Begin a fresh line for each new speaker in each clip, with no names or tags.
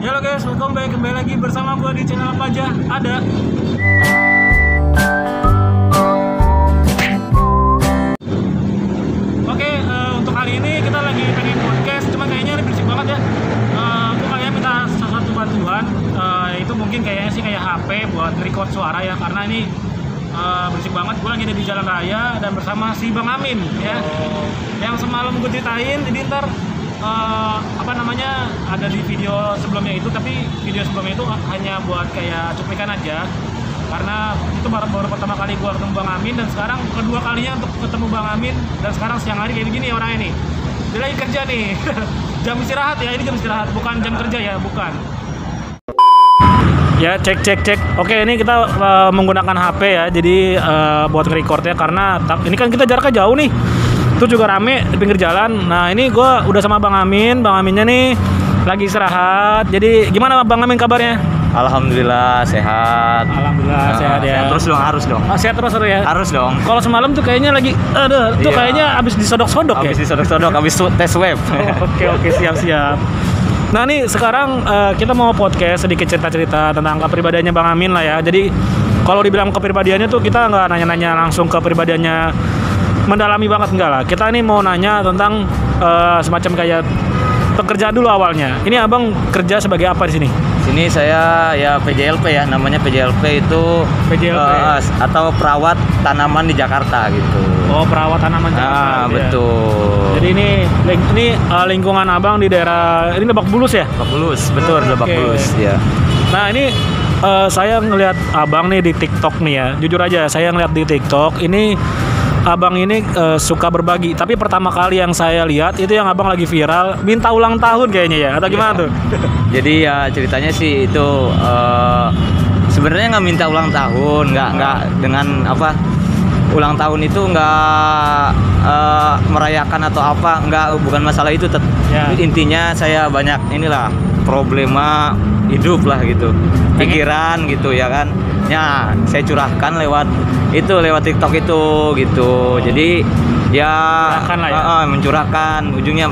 Halo guys, welcome back, kembali lagi bersama gue di channel apa aja ada. Oke, untuk kali ini kita lagi pengen podcast, cuman kayaknya ini berisik banget ya. Gue kalian minta satu bantuan, itu mungkin kayaknya sih kayak HP buat record suara ya, karena ini berisik banget. Gue lagi ada di jalan raya dan bersama si Bang Amin ya, yang semalam gue ceritain. Jadi ntar ada di video sebelumnya itu, tapi video sebelumnya itu hanya buat kayak cuplikan aja, karena itu baru pertama kali gue ketemu Bang Amin, dan sekarang kedua kalinya untuk ketemu Bang Amin, dan sekarang siang hari kayak begini orangnya nih, dia lagi kerja nih. Jam istirahat ya, ini jam istirahat, bukan jam kerja ya, bukan ya. Cek. Oke, ini kita menggunakan HP ya, jadi buat nge-recordnya, karena ini kan kita jaraknya jauh nih. Itu juga rame di pinggir jalan. Nah, ini gue udah sama Bang Amin. Bang Aminnya nih lagi istirahat. Jadi gimana Bang Amin kabarnya?
Alhamdulillah sehat.
Alhamdulillah sehat ya.
Sehat terus dong, harus dong.
Sehat terus ya.
Harus dong.
Kalau semalam tuh kayaknya lagi, tuh
Iya.
kayaknya abis disodok-sodok ya.
Habis disodok-sodok, habis tes web.
Oke, siap. Nah, nih sekarang kita mau podcast sedikit cerita-cerita tentang kepribadiannya Bang Amin lah ya. Jadi kalau dibilang kepribadiannya tuh kita nggak nanya-nanya langsung kepribadiannya mendalami banget, enggak lah. Kita nih mau nanya tentang semacam kayak pekerjaan dulu awalnya. Ini abang kerja sebagai apa di sini?
Sini saya ya PJLP ya, namanya PJLP itu
PJLP.
Atau perawat tanaman di Jakarta gitu.
Oh, perawat tanaman Jakarta.
Ah,
gitu ya.
betul.
Jadi ini lingkungan abang di daerah ini Lebak Bulus ya?
Lebak Bulus, betul. Lebak
Oke.
Bulus ya.
Nah, ini saya ngelihat abang nih di TikTok nih ya. Jujur aja, saya ngelihat di TikTok ini abang ini suka berbagi. Tapi pertama kali yang saya lihat itu yang abang lagi viral, minta ulang tahun kayaknya ya, atau gimana tuh?
Jadi ya ceritanya sih itu sebenarnya nggak minta ulang tahun, nggak dengan apa, ulang tahun itu nggak merayakan atau apa, bukan masalah itu.
Ya.
Intinya saya banyak inilah problema hidup lah gitu, pikiran gitu ya kan. Ya saya curahkan lewat TikTok itu gitu. Jadi ya,
Curahkan lah ya.
mencurahkan. Ujungnya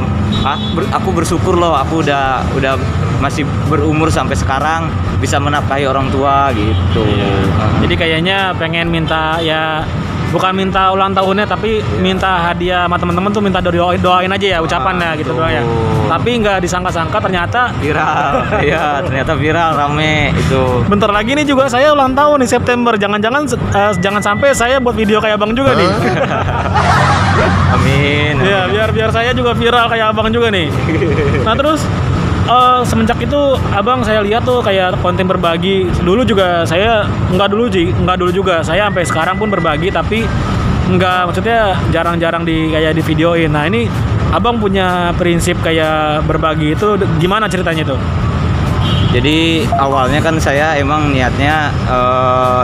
aku bersyukur loh, aku udah masih berumur sampai sekarang bisa menafkahi orang tua gitu.
Jadi kayaknya pengen minta ya, bukan minta ulang tahunnya, tapi minta hadiah sama teman-teman tuh, minta doain aja ya, ucapannya gitu doang ya. Tapi nggak disangka-sangka ternyata
Viral. Iya, ternyata viral, rame itu.
bentar lagi nih juga saya ulang tahun nih, September. Jangan sampai saya buat video kayak abang juga nih.
Amin.
Ya, biar saya juga viral kayak abang juga nih. Nah, terus semenjak itu abang saya lihat tuh kayak konten berbagi. Dulu juga saya nggak dulu juga. Saya sampai sekarang pun berbagi, tapi maksudnya jarang-jarang kayak di videoin. Nah, ini abang punya prinsip kayak berbagi itu gimana ceritanya tuh?
Jadi awalnya kan saya emang niatnya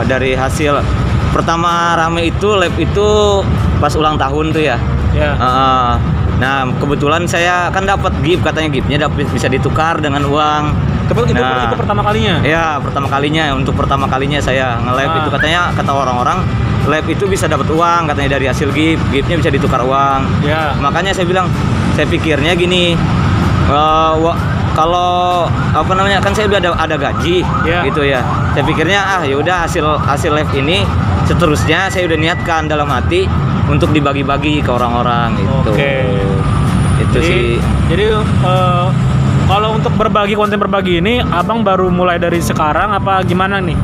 dari hasil pertama rame itu lab itu pas ulang tahun tuh ya.
Ya.
Nah, kebetulan saya kan dapat gift, katanya giftnya bisa ditukar dengan uang.
Itu pertama kalinya?
Ya, pertama kalinya. Untuk pertama kalinya saya nge-lab itu katanya, kata orang-orang lab itu bisa dapat uang, katanya dari hasil giftnya bisa ditukar uang.
Ya.
Makanya saya bilang, saya pikirnya gini, kalau apa namanya, kan saya udah ada gaji gitu ya. Saya pikirnya ya udah hasil live ini seterusnya saya udah niatkan dalam hati untuk dibagi-bagi ke orang-orang gitu.
Oke.
Itu sih.
Jadi kalau untuk konten berbagi ini abang baru mulai dari sekarang apa gimana nih?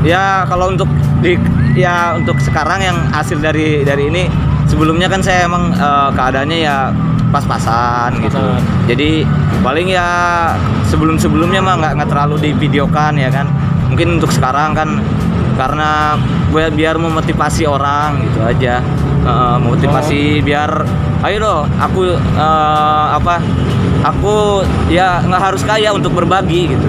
Ya kalau untuk untuk sekarang yang hasil dari ini, sebelumnya kan saya emang keadaannya ya pas-pasan gitu. Jadi paling ya sebelumnya mah nggak terlalu divideokan ya kan. Mungkin untuk sekarang kan karena biar memotivasi orang gitu aja. Motivasi biar ayo dong, aku ya nggak harus kaya untuk berbagi gitu.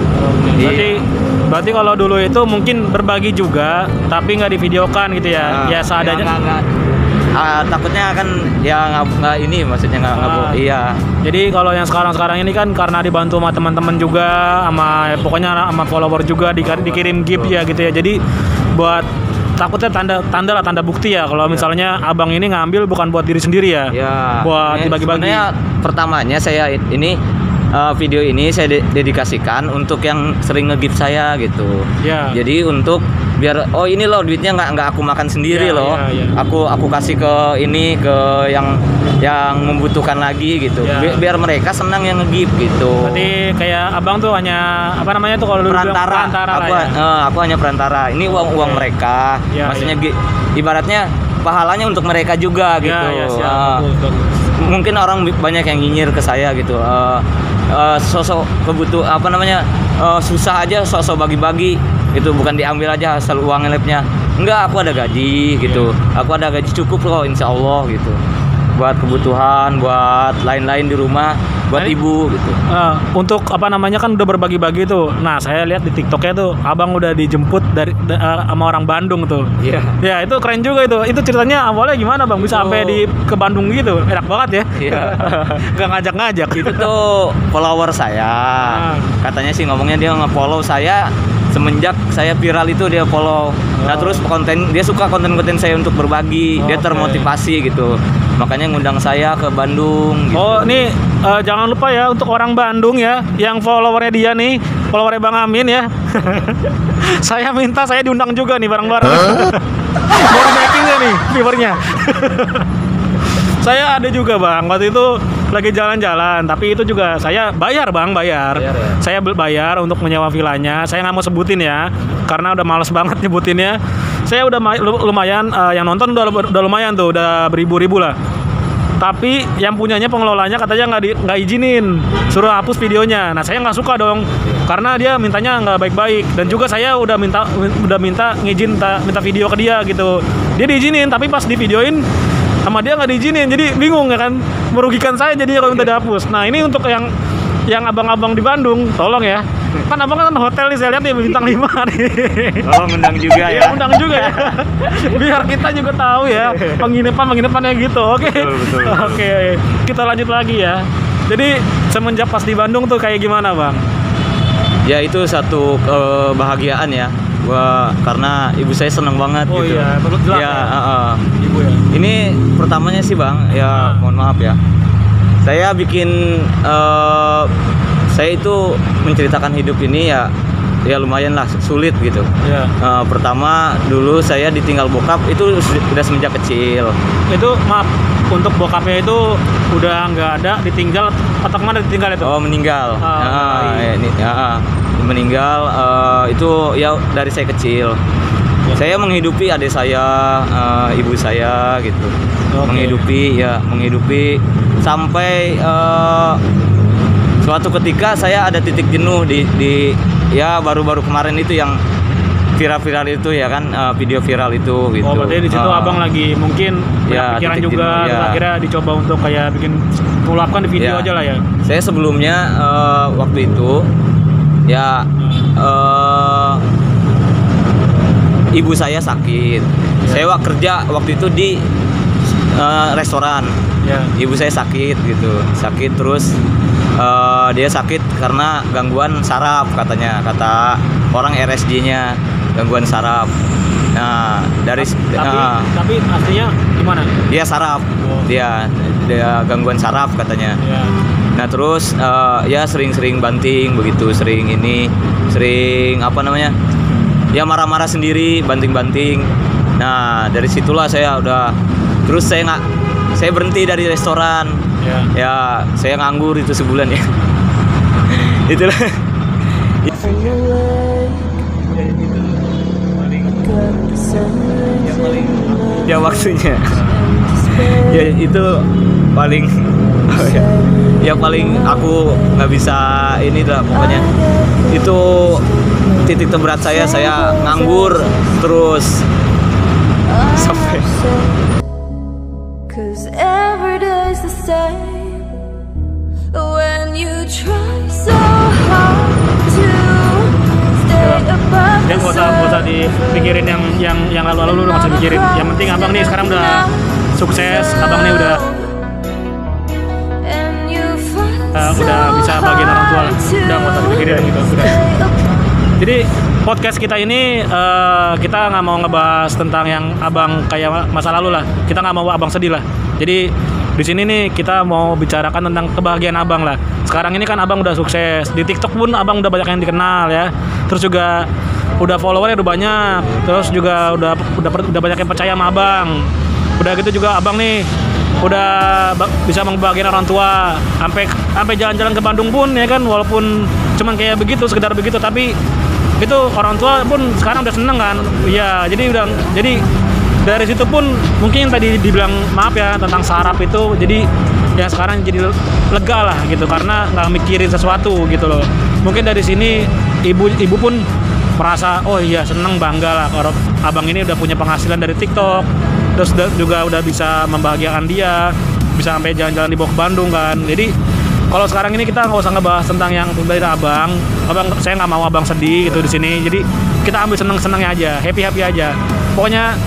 Berarti kalau dulu itu mungkin berbagi juga tapi nggak divideokan gitu ya. Ya seadanya.
Takutnya kan ya nggak ini, maksudnya nggak iya.
Jadi kalau yang sekarang ini kan karena dibantu sama teman-teman juga, pokoknya sama follower juga dikirim gift ya gitu ya. Jadi buat takutnya tanda bukti ya kalau misalnya abang ini ngambil bukan buat diri sendiri ya.
Ya.
Buat dibagi-bagi.
Sebenarnya pertamanya saya ini video ini saya dedikasikan untuk yang sering nge-gift saya gitu.
Ya.
Jadi untuk biar oh ini loh duitnya nggak aku makan sendiri
Ya,
loh.
ya, ya.
Aku kasih ke ini ke yang membutuhkan lagi gitu.
Ya.
Biar mereka senang yang nge-gift gitu.
Berarti kayak abang tuh hanya apa namanya tuh kalau dulu bilang perantara
aku,
lah ya.
aku hanya perantara. Ini uang mereka.
Ya,
Maksudnya ibaratnya pahalanya untuk mereka juga gitu.
Ya, siap. Bagus.
Mungkin orang banyak yang nyinyir ke saya gitu. Sosok susah aja sosok bagi-bagi itu, bukan diambil aja asal uang ngelipnya. Enggak, aku ada gaji gitu. Aku ada gaji cukup loh insya Allah gitu. Buat kebutuhan, buat lain-lain di rumah, buat ibu gitu.
Untuk apa namanya kan udah berbagi-bagi tuh. Nah, saya lihat di TikToknya tuh abang udah dijemput sama orang Bandung tuh.
Iya.
Ya, itu keren juga itu. Itu ceritanya awalnya gimana bang? Bisa sampai ke Bandung gitu? Enak banget ya.
Iya.
Gak ngajak-ngajak.
Itu tuh follower saya. Katanya sih ngomongnya dia nge-follow saya semenjak saya viral itu, dia follow. Nah, terus dia suka konten-konten saya untuk berbagi. Dia termotivasi gitu. Makanya ngundang saya ke Bandung gitu.
Oh, nih jangan lupa ya untuk orang Bandung ya yang followernya dia nih, followernya Bang Amin ya. Saya minta saya diundang juga nih bareng-bareng. Mau making nggak nih viewernya? Saya ada juga bang, waktu itu lagi jalan-jalan, tapi itu juga saya bayar bang, bayar
ya?
Saya bayar untuk menyewa villanya. Saya nggak mau sebutin ya, karena udah males banget nyebutinnya. Saya udah lumayan, yang nonton udah lumayan tuh, udah beribu-ribu lah. Tapi yang punyanya pengelolanya katanya nggak izinin, suruh hapus videonya. Nah saya nggak suka dong, karena dia mintanya nggak baik-baik. Dan juga saya udah minta minta video ke dia gitu. Dia diizinin, tapi pas di videoin sama dia nggak diizinin, jadi bingung ya kan, merugikan saya jadi kalau minta dihapus. Nah ini untuk yang abang-abang di Bandung, tolong ya. Kan abang kan hotel nih, saya lihat nih bintang 5 nih.
Oh, undang juga ya.
Undang juga ya. Biar kita juga tahu ya penginapannya gitu. Oke.
Betul.
Oke, kita lanjut lagi ya. Jadi semenjak pas di Bandung tuh kayak gimana bang?
Ya itu satu kebahagiaan ya. Karena ibu saya senang banget
Oh
gitu.
iya, perlu jelas
ya.
Ibu ya.
Ini pertamanya sih bang, ya mohon maaf ya. Saya bikin saya itu menceritakan hidup ini ya lumayan lah sulit gitu.
Ya.
Pertama dulu saya ditinggal bokap itu sudah semenjak kecil.
Itu maaf, untuk bokapnya itu udah nggak ada, ditinggal atau kemana ditinggal itu?
Oh meninggal. Meninggal itu ya dari saya kecil. Saya menghidupi adik saya, ibu saya gitu. Menghidupi sampai suatu ketika saya ada titik jenuh di ya baru-baru kemarin itu yang viral itu ya kan, video viral itu gitu.
Oh berarti di situ abang lagi mungkin
ya,
pikiran juga,
jenuh, ya.
Akhirnya dicoba untuk kayak bikin meluapkan di video aja lah ya.
Saya sebelumnya waktu itu ya ibu saya sakit. Saya kerja waktu itu di restoran. Ibu saya sakit gitu, terus dia sakit karena gangguan saraf katanya, kata orang RSJ-nya gangguan saraf. Nah
tapi artinya gimana?
Dia saraf, dia gangguan saraf katanya. Nah terus ya sering banting begitu, sering apa namanya? Ya marah-marah sendiri, banting-banting. Nah dari situlah saya udah, terus saya berhenti dari restoran. Ya saya nganggur itu sebulan ya. Itulah. Ya waktunya. Ya itu paling ya paling aku nggak bisa ini lah pokoknya. Itu titik terberat saya nganggur terus sampai.
Cause every day's the same when you try so hard to stay above
Dia nggak usah dipikirin yang lalu-lalu, lu nggak usah pikirin. Yang penting abang nih sekarang udah sukses, abang nih udah bisa bagian orang tua lah. Udah nggak usah dipikirin gitu. Udah. Jadi podcast kita ini kita nggak mau ngebahas tentang yang abang kayak masa lalu lah. Kita nggak mau abang sedih lah. Jadi Di sini nih kita mau bicarakan tentang kebahagiaan abang lah. Sekarang ini kan abang udah sukses di TikTok pun, abang udah banyak yang dikenal ya. Terus juga udah followernya udah banyak. Terus juga udah banyak yang percaya sama abang. Udah gitu juga abang nih udah bisa membahagiakan orang tua. Sampai jalan-jalan ke Bandung pun ya kan, walaupun cuman kayak begitu, sekedar begitu, tapi itu orang tua pun sekarang udah seneng kan. Iya, jadi dari situ pun mungkin tadi dibilang maaf ya tentang saraf itu, jadi ya sekarang jadi lega lah gitu karena nggak mikirin sesuatu gitu loh. Mungkin dari sini ibu pun merasa oh iya seneng, bangga lah kalau abang ini udah punya penghasilan dari TikTok, terus juga udah bisa membahagiakan dia, bisa sampai jalan-jalan dibawa ke Bandung kan. Jadi kalau sekarang ini kita nggak usah ngebahas tentang yang dari abang, saya nggak mau abang sedih gitu di sini. Jadi kita ambil seneng-senengnya aja, happy aja. Pokoknya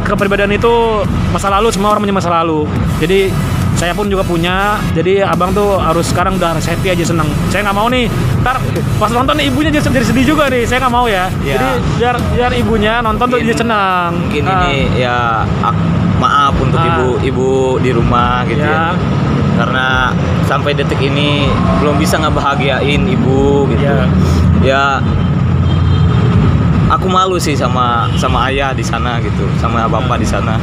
kepribadian itu masa lalu, semua orang punya masa lalu. Jadi saya pun juga punya. Jadi abang tuh harus sekarang udah harus happy aja, seneng. Saya nggak mau nih ntar pas nonton nih ibunya jadi sedih juga nih. Saya nggak mau ya. Jadi biar ibunya nonton tuh dia senang.
Mungkin ini ya maaf untuk ibu di rumah gitu ya. Karena sampai detik ini belum bisa ngebahagiain ibu gitu. Ya aku malu sih sama ayah di sana gitu, sama bapak di sana.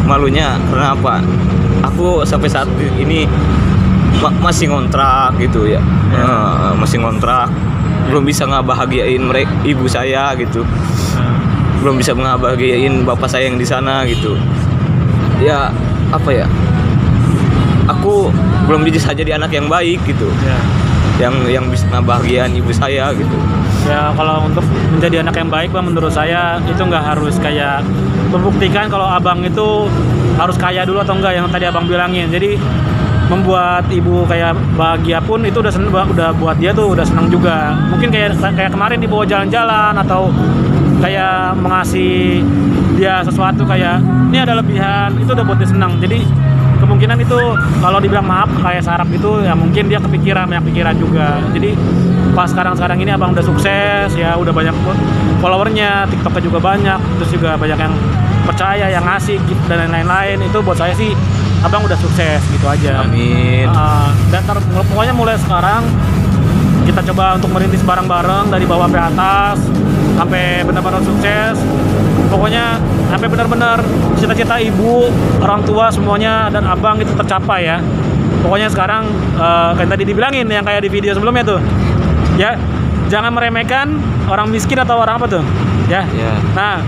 Malunya karena apa? Aku sampai saat ini masih ngontrak gitu ya. Masih ngontrak. Belum bisa ngebahagiain ibu saya gitu. Belum bisa ngebahagiain bapak saya yang di sana gitu. Ya apa ya? Aku belum bisa jadi anak yang baik gitu. Yang bisa ngebahagiain ibu saya gitu.
Ya kalau untuk menjadi anak yang baik Bang, menurut saya itu nggak harus kayak membuktikan kalau abang itu harus kaya dulu atau enggak yang tadi abang bilangin. Jadi membuat ibu kayak bahagia pun itu udah buat dia tuh udah senang juga. Mungkin kayak kemarin dibawa jalan-jalan atau kayak mengasih dia sesuatu kayak ini ada lebihan, itu udah buat dia senang. Jadi kemungkinan itu kalau dibilang maaf kayak saraf itu ya mungkin dia kepikiran, banyak pikiran juga. Jadi pas sekarang ini abang udah sukses ya, udah banyak followernya, TikToknya juga banyak, terus juga banyak yang percaya, yang ngasih dan lain-lain. Itu buat saya sih abang udah sukses gitu aja.
Amin.
Dan pokoknya mulai sekarang kita coba untuk merintis bareng-bareng dari bawah sampai atas sampai benar-benar sukses. Pokoknya sampai benar-benar cita-cita ibu, orang tua semuanya dan abang itu tercapai ya. Pokoknya sekarang kayak tadi dibilangin yang kayak di video sebelumnya tuh. Ya, jangan meremehkan orang miskin atau orang apa tuh. Ya. Nah,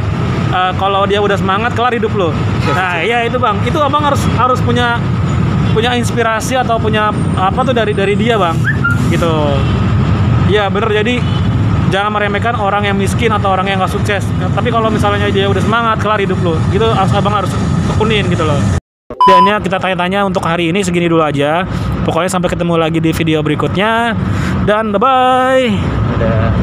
kalau dia udah semangat kelar hidup lo. Nah, iya itu Bang. Itu abang harus punya inspirasi atau punya apa tuh dari dia Bang. Gitu. Iya bener, jadi jangan meremehkan orang yang miskin atau orang yang gak sukses. Tapi kalau misalnya dia udah semangat kelar hidup lo, gitu abang harus tekunin gitu loh. Dan ya kita tanya-tanya untuk hari ini segini dulu aja. Pokoknya sampai ketemu lagi di video berikutnya. Dan bye-bye.
Udah.